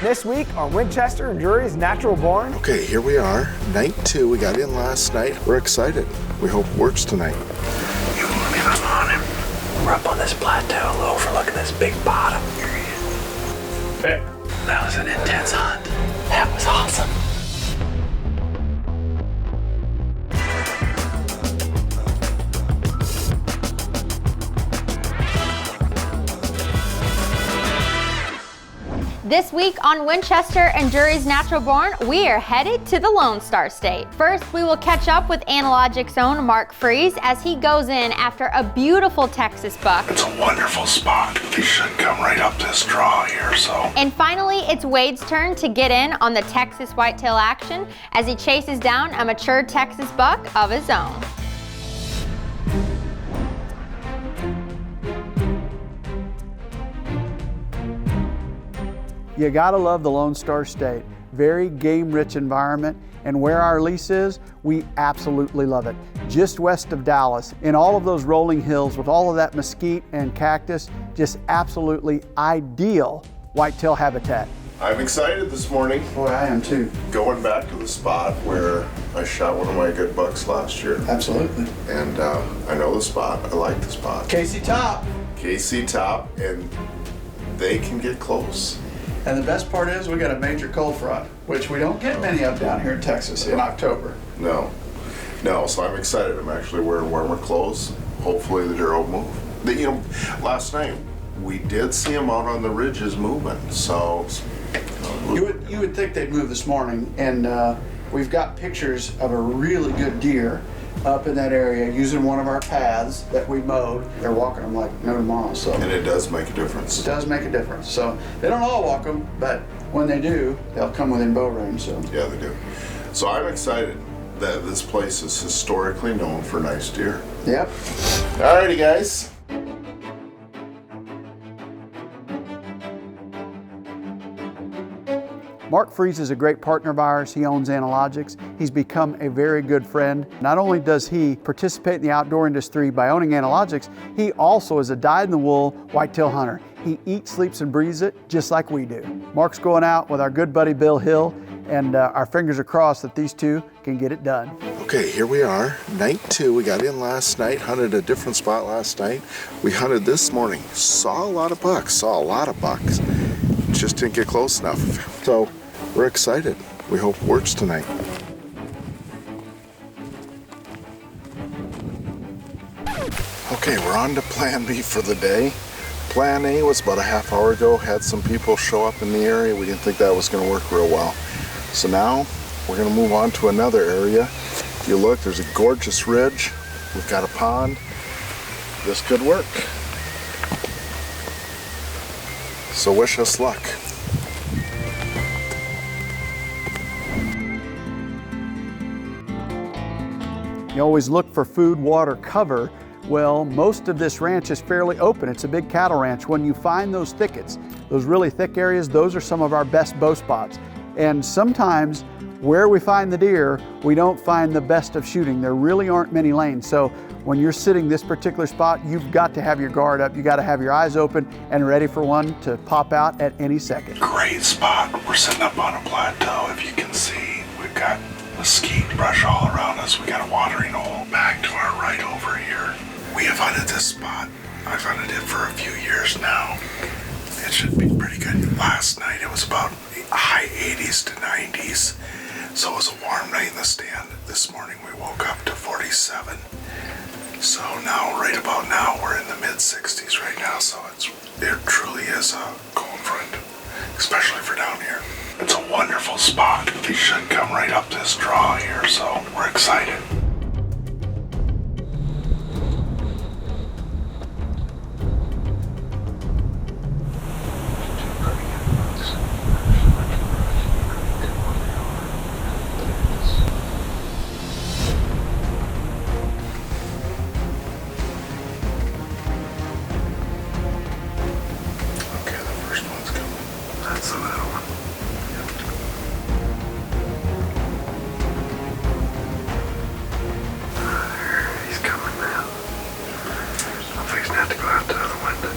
This week on Winchester and Drury's Natural Born. Okay, here we are, night 2. We got in last night. We're excited. We hope it works tonight. You want me? I'm on him. We're up on this plateau overlooking this big bottom. Hey. That was an intense hunt. That was awesome. This week on Winchester and Drury's Natural Born, we are headed to the Lonestar State. First, we will catch up with Analogic's own Marc Freese as he goes in after a beautiful Texas buck. It's a wonderful spot. He should come right up this draw here, so. And finally, it's Wade's turn to get in on the Texas whitetail action as he chases down a mature Texas buck of his own. You gotta love the Lonestar State. Very game-rich environment, and where our lease is, we absolutely love it. Just west of Dallas, in all of those rolling hills with all of that mesquite and cactus, just absolutely ideal whitetail habitat. I'm excited this morning. Boy, I am too. Going back to the spot where I shot one of my good bucks last year. Absolutely. And I know the spot. I like the spot. KC Top. KC Top, and they can get close. And the best part is we got a major cold front, which we don't get many of down here in Texas in October. No, so I'm excited. I'm actually wearing warmer clothes. Hopefully the deer will move. Last night we did see them out on the ridges moving, so. You would think they'd move this morning, and we've got pictures of a really good deer up in that area using one of our paths that we mowed. They're walking them like no tomorrow. So. And it does make a difference. It does make a difference. So they don't all walk them, but when they do, they'll come within bow range. So. Yeah, they do. So I'm excited that this place is historically known for nice deer. Yep. Alrighty, guys. Marc Freese is a great partner of ours. He owns Analogics. He's become a very good friend. Not only does he participate in the outdoor industry by owning Analogics, he also is a dyed-in-the-wool whitetail hunter. He eats, sleeps, and breathes it just like we do. Marc's going out with our good buddy Bill Hill, and our fingers are crossed that these two can get it done. Okay, here we are, night 2. We got in last night, hunted a different spot last night. We hunted this morning, saw a lot of bucks, just didn't get close enough. So we're excited. We hope it works tonight. Okay, we're on to plan B for the day. Plan A was about a half hour ago, had some people show up in the area. We didn't think that was gonna work real well. So now we're gonna move on to another area. If you look, there's a gorgeous ridge. We've got a pond. This could work. So wish us luck. You always look for food, water, cover. Well, most of this ranch is fairly open. It's a big cattle ranch. When you find those thickets, those really thick areas, those are some of our best bow spots. And sometimes where we find the deer, we don't find the best of shooting. There really aren't many lanes. So when you're sitting this particular spot, you've got to have your guard up. You got to have your eyes open and ready for one to pop out at any second. Great spot. We're sitting up on a plateau. If you can see, we've got mesquite brush all around us. We got a watering hole back to our right over here. We have hunted this spot. I've hunted it for a few years now. It should be pretty good. Last night it was about high 80s to 90s. So it was a warm night in the stand. This morning we woke up to 47. So now, right about now, we're in the mid 60s right now. So it truly is a cold front, especially for down here. It's a wonderful spot. He should come right up this draw here, so we're excited. Okay, the first one's coming. That's the little one. He's coming now. I'm fixing to have to go out to the other window.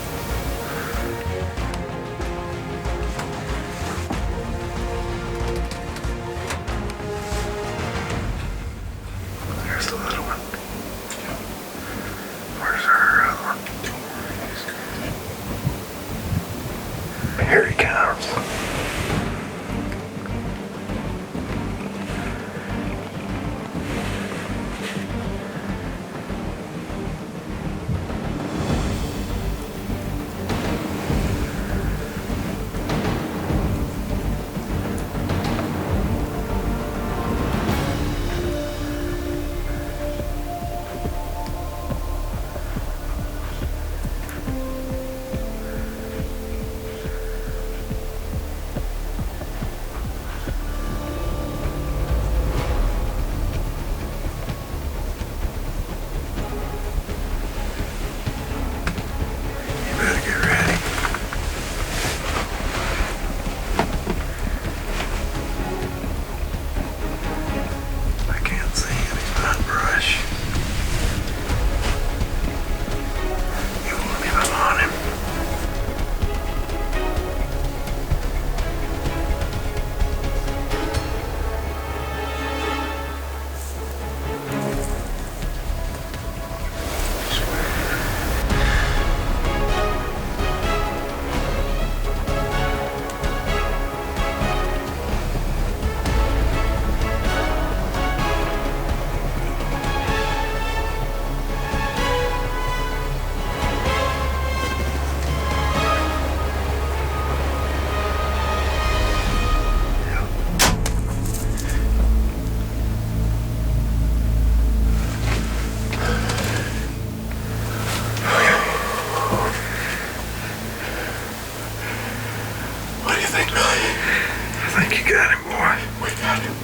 I think you got him, boy. We got him.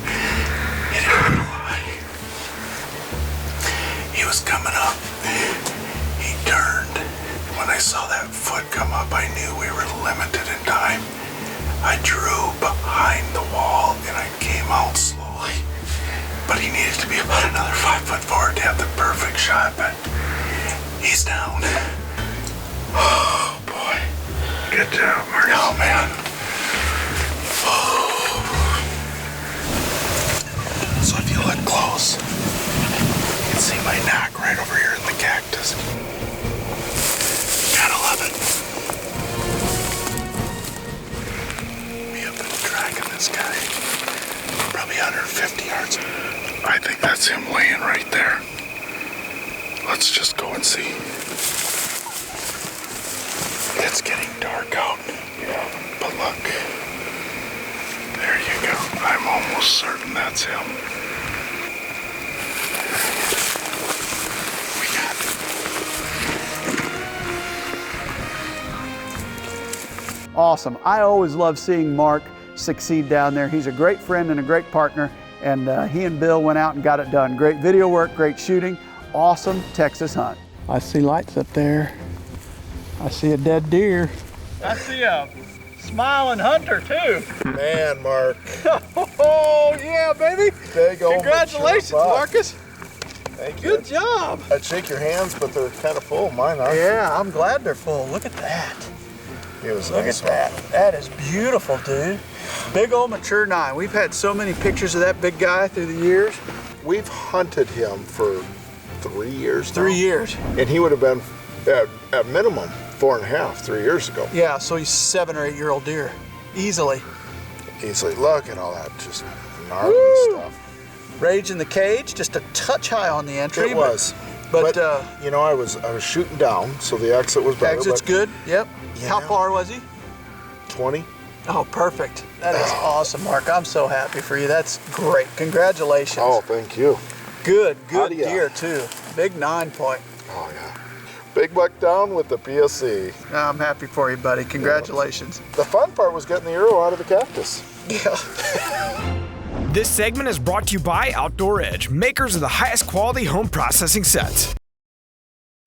He didn't lie. He was coming up. He turned. When I saw that foot come up, I knew we were limited in time. I drew behind the wall and I came out slowly. But he needed to be about another 5 foot forward to have the perfect shot, but he's down. Oh, boy. Good job, Mark. Oh, man. Oh. So if you look close, you can see my knock right over here in the cactus. Gotta love it. We have been tracking this guy probably 150 yards. I think that's him laying right there. Let's just go and see. It's getting dark out. Yeah. But look. There you go. I'm almost certain that's him. We got it. Awesome. I always love seeing Mark succeed down there. He's a great friend and a great partner, and he and Bill went out and got it done. Great video work, great shooting, awesome Texas hunt. I see lights up there. I see a dead deer. I see a smiling hunter too. Man, Mark. Oh yeah, baby. Congratulations, Marcus. Thank you. Good job. I'd shake your hands, but they're kind of full. Mine are. Yeah, I'm glad they're full. Look at that. It was Look at that. That is beautiful, dude. Big old mature 9. We've had so many pictures of that big guy through the years. We've hunted him for 3 years now. 3 years. And he would have been at minimum 4.5, 3 years ago. Yeah, so he's 7 or 8 year old deer. Easily. Easily. Look at all that just gnarly stuff. Rage in the cage, just a touch high on the entry. It was. But you know, I was shooting down, so the exit was better. Exit's good, yep. Yeah. How far was he? 20. Oh, perfect. That is awesome, Mark. I'm so happy for you. That's great. Congratulations. Oh, thank you. Good How do ya- deer, too. Big 9-point. Oh, yeah. Big buck down with the PSC. I'm happy for you, buddy. Congratulations. The fun part was getting the arrow out of the cactus. Yeah. This segment is brought to you by Outdoor Edge, makers of the highest quality home processing sets.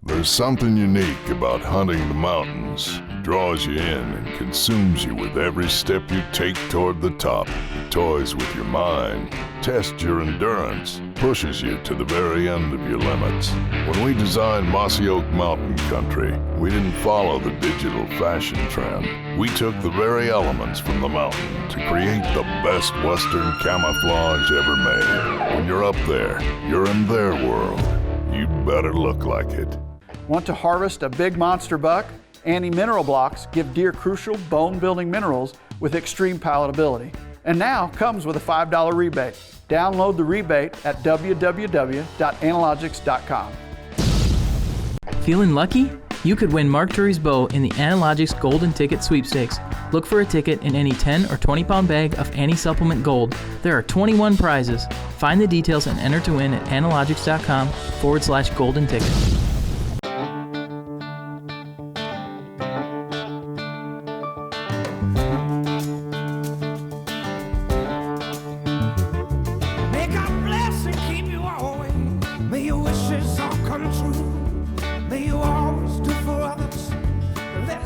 There's something unique about hunting the mountains. It draws you in and consumes you with every step you take toward the top. It toys with your mind, tests your endurance, pushes you to the very end of your limits. When we designed Mossy Oak Mountain Country, we didn't follow the digital fashion trend. We took the very elements from the mountain to create the best Western camouflage ever made. When you're up there, you're in their world. You better look like it. Want to harvest a big monster buck? Anti-mineral blocks give deer crucial bone-building minerals with extreme palatability. And now comes with a $5 rebate. Download the rebate at www.analogics.com. Feeling lucky? You could win Mark Drury's bow in the Analogics Golden Ticket Sweepstakes. Look for a ticket in any 10 or 20 pound bag of Anti-Supplement Gold. There are 21 prizes. Find the details and enter to win at analogics.com/golden ticket. May God bless and keep you always. May your wishes all come true. May you always do for others.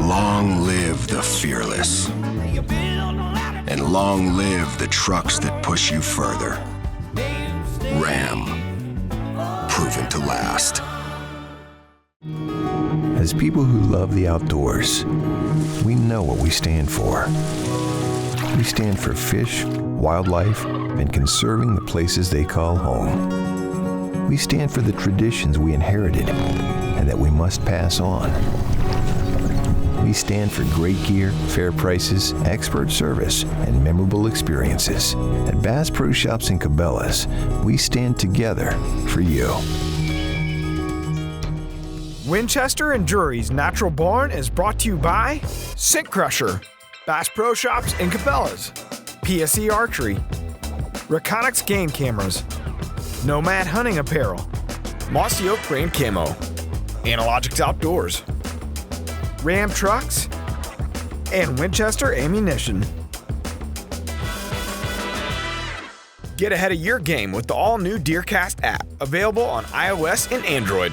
Long live the fearless. May you build a ladder. And long live the trucks that push you further. Ram. Proven to last. As people who love the outdoors, we know what we stand for. We stand for fish, wildlife, and conserving the places they call home. We stand for the traditions we inherited and that we must pass on. We stand for great gear, fair prices, expert service, and memorable experiences. At Bass Pro Shops and Cabela's, we stand together for you. Winchester and Drury's Natural Barn is brought to you by Scent Crusher, Bass Pro Shops and Cabela's, PSE Archery, Reconyx Game Cameras, Nomad Hunting Apparel, Mossy Oak Grain Camo, Analogics Outdoors, Ram Trucks, and Winchester Ammunition. Get ahead of your game with the all-new DeerCast app, available on iOS and Android.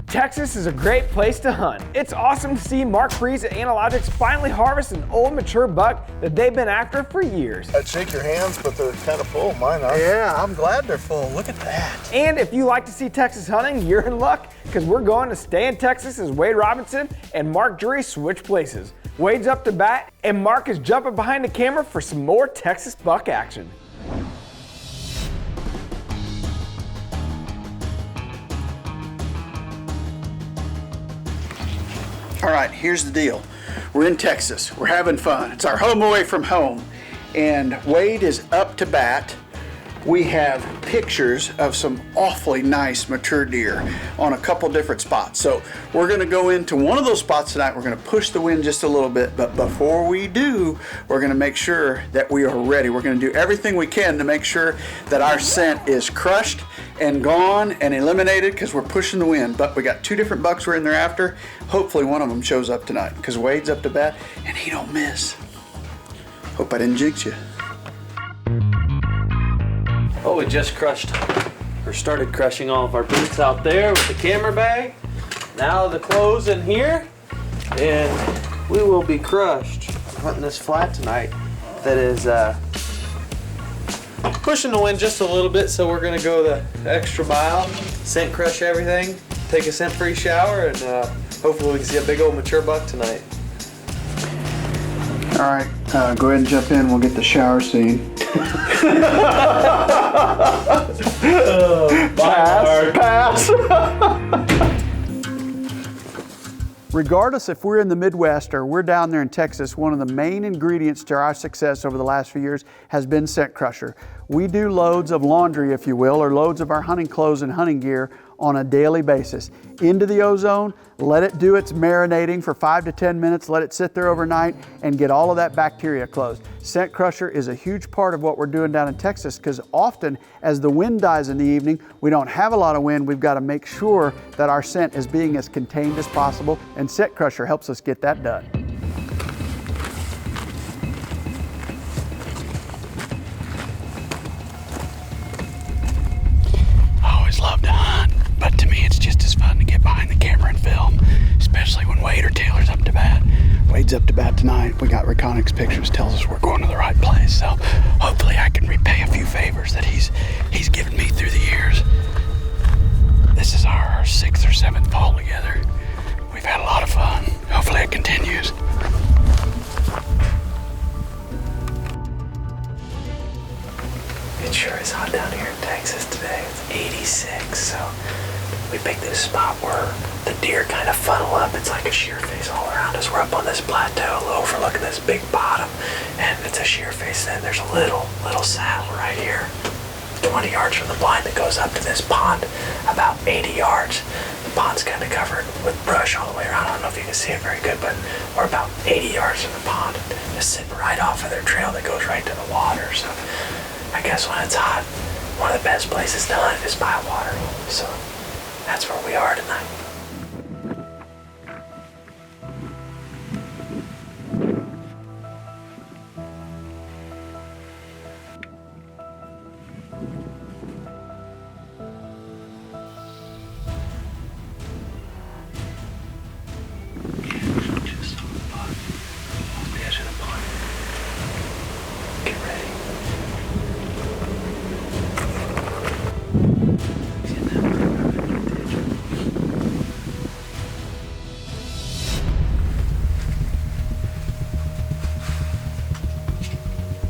Texas is a great place to hunt. It's awesome to see Marc Freese at Analogics finally harvest an old mature buck that they've been after for years. I'd shake your hands, but they're kind of full. Mine are. Yeah, I'm glad they're full. Look at that. And if you like to see Texas hunting, you're in luck, because we're going to stay in Texas as Wade Robinson and Marc Drury switch places. Wade's up to bat, and Marc is jumping behind the camera for some more Texas buck action. All right, here's the deal. We're in Texas. We're having fun. It's our home away from home. And Wade is up to bat. We have pictures of some awfully nice mature deer on a couple different spots. So we're gonna go into one of those spots tonight. We're gonna push the wind just a little bit, but before we do, we're gonna make sure that we are ready. We're gonna do everything we can to make sure that our scent is crushed and gone and eliminated, because we're pushing the wind. But we got two different bucks we're in there after. Hopefully one of them shows up tonight, because Wade's up to bat and he don't miss. Hope I didn't jinx you. Oh, we just crushed, or started crushing all of our boots out there with the camera bag. Now the clothes in here, and we will be crushed. I'm hunting this flat tonight that is pushing the wind just a little bit, so we're gonna go the extra mile, scent crush everything, take a scent-free shower, and hopefully we can see a big old mature buck tonight. All right, go ahead and jump in. We'll get the shower scene. Pass. Regardless if we're in the Midwest or we're down there in Texas, one of the main ingredients to our success over the last few years has been scent crusher. We do loads of laundry, if you will, or loads of our hunting clothes and hunting gear on a daily basis. Into the ozone, let it do its marinating for 5 to 10 minutes, let it sit there overnight and get all of that bacteria closed. Scent crusher is a huge part of what we're doing down in Texas, because often as the wind dies in the evening, we don't have a lot of wind. We've got to make sure that our scent is being as contained as possible, and scent crusher helps us get that done. Love to hunt, but to me it's just as fun to get behind the camera and film, especially when Wade or Taylor's up to bat. Wade's up to bat tonight. We got Reconics pictures, tells us we're going to the right place, so hopefully I can repay a few favors that he's given me through the years. This is our 6th or 7th fall together. We've had a lot of fun. Hopefully it continues. It sure is hot down here in Texas today. It's 86, so we picked this spot where the deer kind of funnel up. It's like a sheer face all around us. We're up on this plateau overlooking this big bottom, and it's a sheer face. Then there's a little saddle right here, 20 yards from the blind, that goes up to this pond about 80 yards. The pond's kind of covered with brush all the way around. I don't know if you can see it very good, but we're about 80 yards from the pond, just sitting right off of their trail that goes right to the water. So I guess when it's hot, one of the best places to hunt is by water. So that's where we are tonight. Just on the pond, on the edge of the pond. Get ready.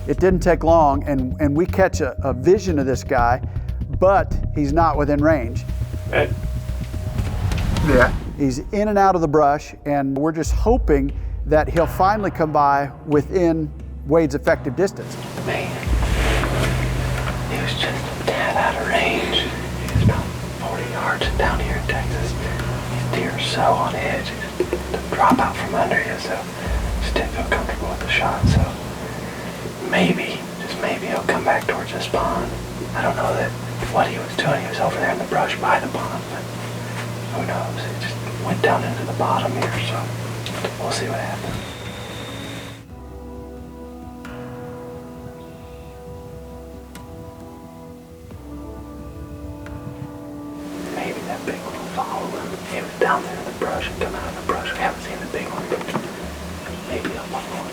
It didn't take long, and we catch a vision of this guy, but he's not within range. Hey. Yeah. He's in and out of the brush, and we're just hoping that he'll finally come by within Wade's effective distance. Man, he was just a tad out of range. He was about 40 yards down here in Texas. These deer are so on edge, they drop out from under you, so just didn't feel comfortable with the shot. So maybe, just maybe, he'll come back towards this pond. I don't know that what he was doing. He was over there in the brush by the pond, but who knows? He just went down into the bottom here, so we'll see what happens. down there in the brush and come out of the brush. We haven't seen the big one. Maybe up on one.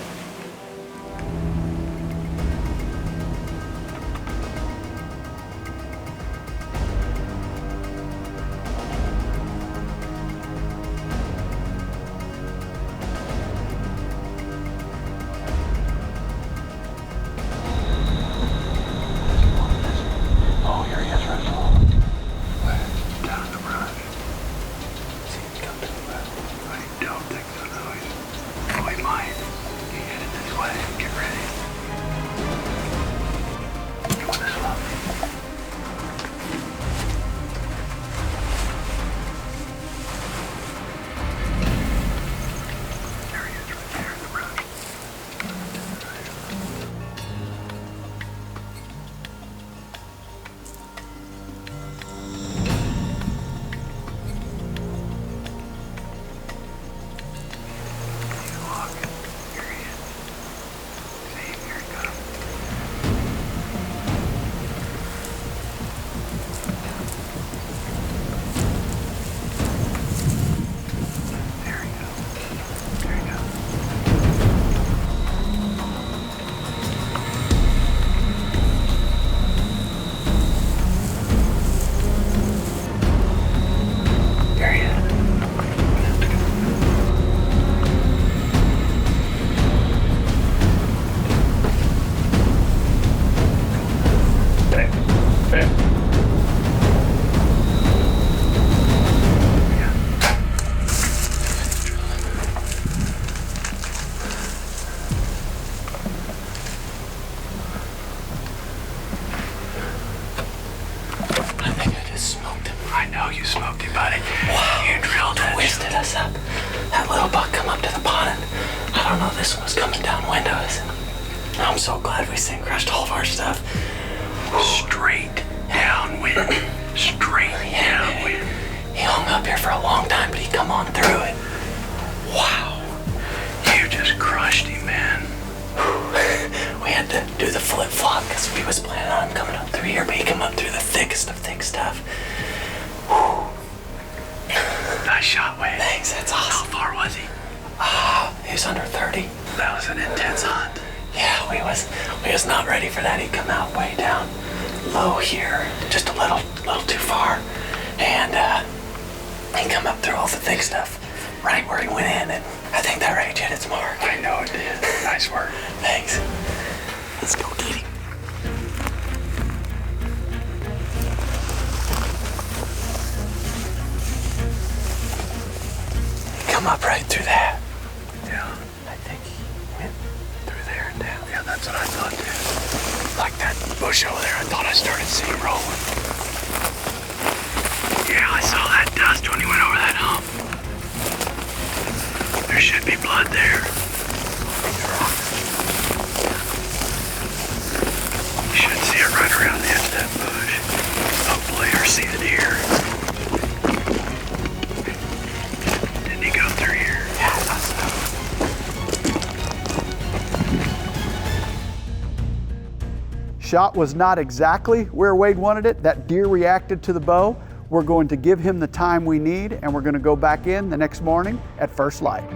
Shot was not exactly where Wade wanted it. That deer reacted to the bow. We're going to give him the time we need, and we're going to go back in the next morning at first light.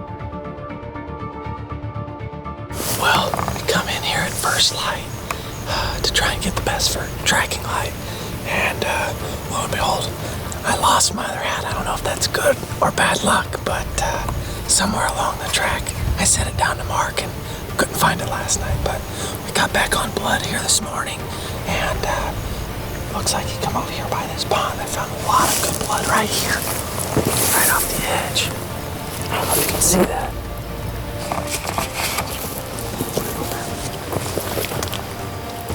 Well, we come in here at first light to try and get the best for tracking light. And lo and behold, I lost my other hat. I don't know if that's good or bad luck, but somewhere along the track, I set it down to Mark and couldn't find it last night, but we got back on blood here this morning, and looks like he come over here by this pond. I found a lot of good blood right here, right off the edge. I don't know if you can see that.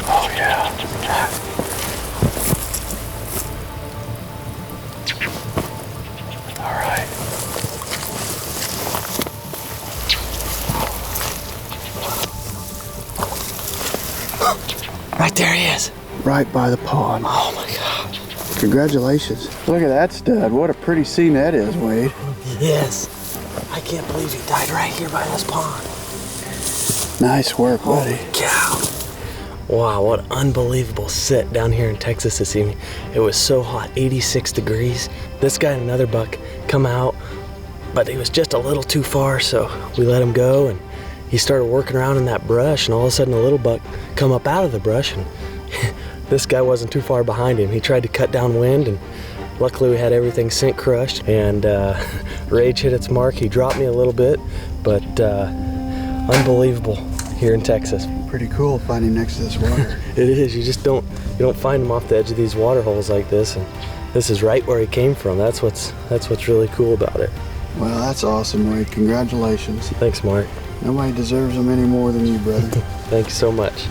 Oh yeah. All right. Right there he is. Right by the pond. Oh my God. Congratulations. Look at that stud. What a pretty scene that is, Wade. Yes. I can't believe he died right here by this pond. Nice work, buddy. Holy cow. Wow, what an unbelievable sit down here in Texas this evening. It was so hot, 86 degrees. This guy and another buck come come out, but he was just a little too far, so we let him go, and he started working around in that brush, and all of a sudden a little buck come up out of the brush, and this guy wasn't too far behind him. He tried to cut downwind, and luckily we had everything scent crushed, and rage hit its mark. He dropped me a little bit, but unbelievable here in Texas. Pretty cool finding next to this water. It is. You don't find them off the edge of these water holes like this, and this is right where he came from. That's what's really cool about it. Well, that's awesome, Wade. Congratulations. Thanks, Mark. Nobody deserves them any more than you, brother. Thank you so much.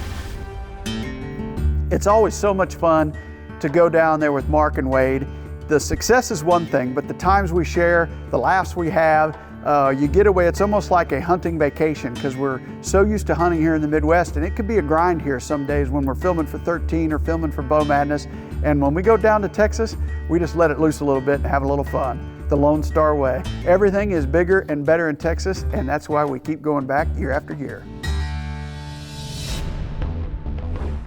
It's always so much fun to go down there with Mark and Wade. The success is one thing, but the times we share, the laughs we have, you get away. It's almost like a hunting vacation because we're so used to hunting here in the Midwest, and it could be a grind here some days when we're filming for 13 or filming for Bow Madness. And when we go down to Texas, we just let it loose a little bit and have a little fun. The Lonestar way. Everything is bigger and better in Texas, and that's why we keep going back year after year.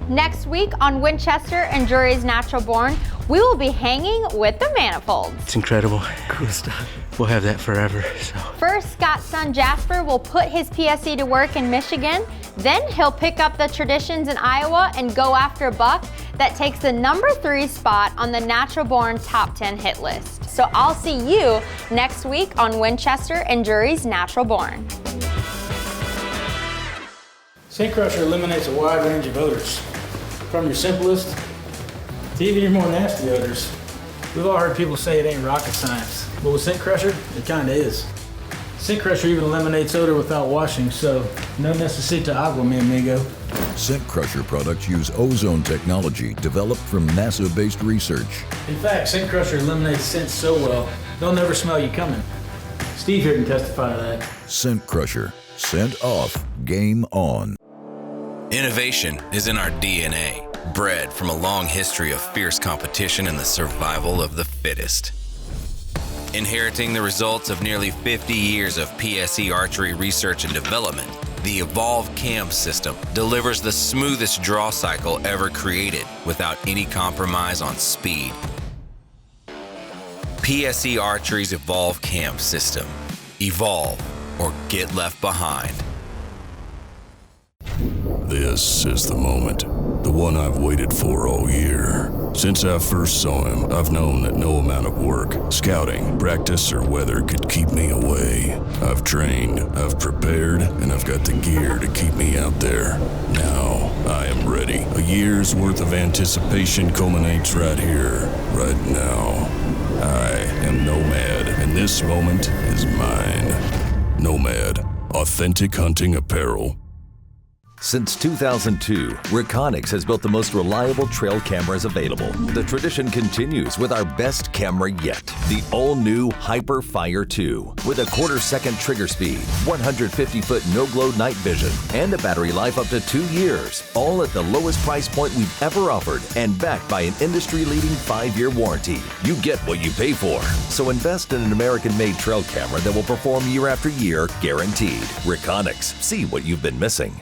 Next week on Winchester and Drury's Natural Born, we will be hanging with the manifolds. It's incredible. Cool stuff. We'll have that forever. So. First, Scott's son Jasper will put his PSE to work in Michigan. Then he'll pick up the traditions in Iowa and go after a buck that takes the number 3 spot on the Natural Born Top 10 hit list. So I'll see you next week on Winchester and Drury's Natural Born. Scent Crusher eliminates a wide range of odors, from your simplest to even your more nasty odors. We've all heard people say it ain't rocket science, but with Scent Crusher, it kinda is. Scent Crusher even eliminates odor without washing, so no necesita agua, mi amigo. Scent Crusher products use ozone technology developed from NASA-based research. In fact, Scent Crusher eliminates scents so well, they'll never smell you coming. Steve here can testify to that. Scent Crusher. Scent off, game on. Innovation is in our DNA, bred from a long history of fierce competition and the survival of the fittest. Inheriting the results of nearly 50 years of PSE archery research and development, the Evolve Cam system delivers the smoothest draw cycle ever created without any compromise on speed. PSE Archery's Evolve Cam system. Evolve or get left behind. This is the moment, the one I've waited for all year. Since I first saw him, I've known that no amount of work, scouting, practice, or weather could keep me away. I've trained, I've prepared, and I've got the gear to keep me out there. Now, I am ready. A year's worth of anticipation culminates right here, right now. I am Nomad, and this moment is mine. Nomad, authentic hunting apparel. Since 2002, Reconyx has built the most reliable trail cameras available. The tradition continues with our best camera yet, the all-new HyperFire 2. With a quarter-second trigger speed, 150-foot no-glow night vision, and a battery life up to 2 years, all at the lowest price point we've ever offered, and backed by an industry-leading 5-year warranty. You get what you pay for. So invest in an American-made trail camera that will perform year after year, guaranteed. Reconyx, see what you've been missing.